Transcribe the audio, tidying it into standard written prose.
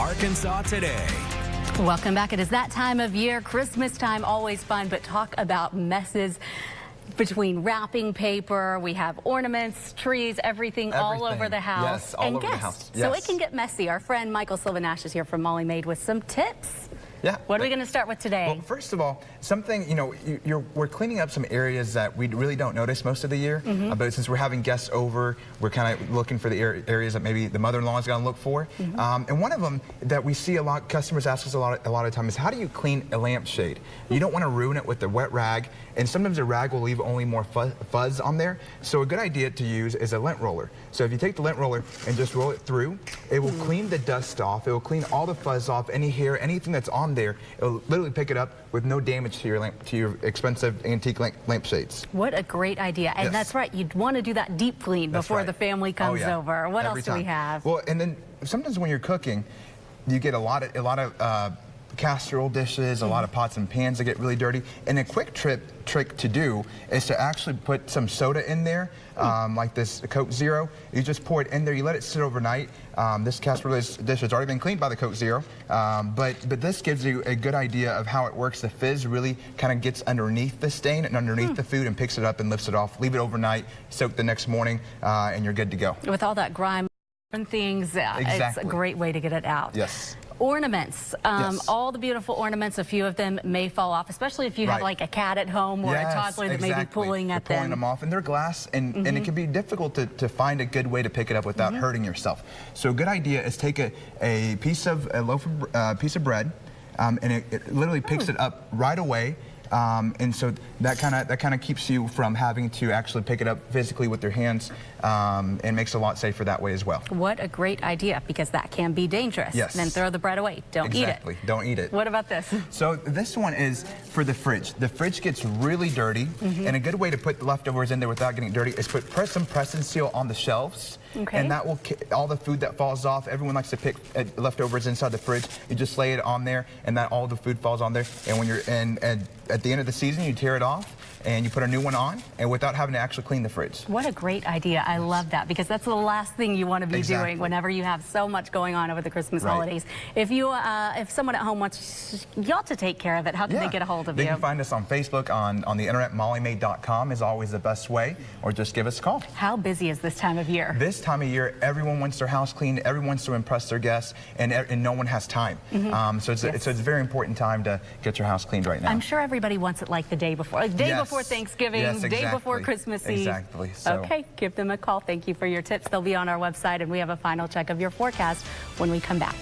Arkansas Today. Welcome back. It is that time of year, Christmas time, always fun, but talk about messes between wrapping paper. We have ornaments, trees, everything all over the house. Yes, all over the house. Yes. So it can get messy. Our friend Michael Silva-Nash is here from Maid with some tips. Yeah. What are we going to start with today? Well, first of all, something, we're cleaning up some areas that we really don't notice most of the year. But since we're having guests over, we're kind of looking for the areas that maybe the mother-in-law is going to look for. And one of them that we see a lot, customers ask us a lot of time is, how do you clean a lampshade? You don't want to ruin it with a wet rag. And sometimes a rag will leave only more fuzz on there. So a good idea to use is a lint roller. So if you take the lint roller and just roll it through, it will clean the dust off. It will clean all the fuzz off, any hair, anything that's on there. It'll literally pick it up with no damage to your expensive antique lampshades. What a great idea. And that's right, you'd want to do that deep clean before the family comes over. What else do we have? Well, and then sometimes when you're cooking, you get a lot of casserole dishes, a lot of pots and pans that get really dirty. And a quick trick to do is to actually put some soda in there, like this Coke Zero. You just pour it in there, you let it sit overnight. This casserole dish has already been cleaned by the Coke Zero, but this gives you a good idea of how it works. The fizz really kind of gets underneath the stain and underneath the food and picks it up and lifts it off. Leave it overnight, soak the next morning, and you're good to go. With all that grime and things, it's a great way to get it out. Yes. Ornaments, all the beautiful ornaments, a few of them may fall off, especially if you have like a cat at home or a toddler that may be pulling at them. Pulling them off, and they're glass, and it can be difficult to find a good way to pick it up without hurting yourself. So a good idea is take a piece of piece of bread, and it literally picks it up right away. And so that kind of keeps you from having to actually pick it up physically with your hands, and makes it a lot safer that way as well. What a great idea, because that can be dangerous. Yes. Then throw the bread away. Don't eat it. Exactly. Don't eat it. What about this? So this one is for the fridge. The fridge gets really dirty, and a good way to put the leftovers in there without getting dirty is put some press and seal on the shelves. Okay. And that will, all the food that falls off, everyone likes to pick leftovers inside the fridge. You just lay it on there, and that all the food falls on there. And when you're at the end of the season, you tear it off and you put a new one on, and without having to actually clean the fridge. What a great idea. I love that, because that's the last thing you want to be doing whenever you have so much going on over the Christmas holidays. If someone at home wants y'all to take care of it, how can they get a hold of you? They can find us on Facebook, on the internet. MollyMaid.com is always the best way, or just give us a call. How busy is this time of year? This time of year, everyone wants their house cleaned, everyone wants to impress their guests, and no one has time. So it's a very important time to get your house cleaned right now. I'm sure everybody wants it like the day before, before Thanksgiving, day before Christmas Eve. Exactly. So. Okay, give them a call. Thank you for your tips. They'll be on our website, and we have a final check of your forecast when we come back.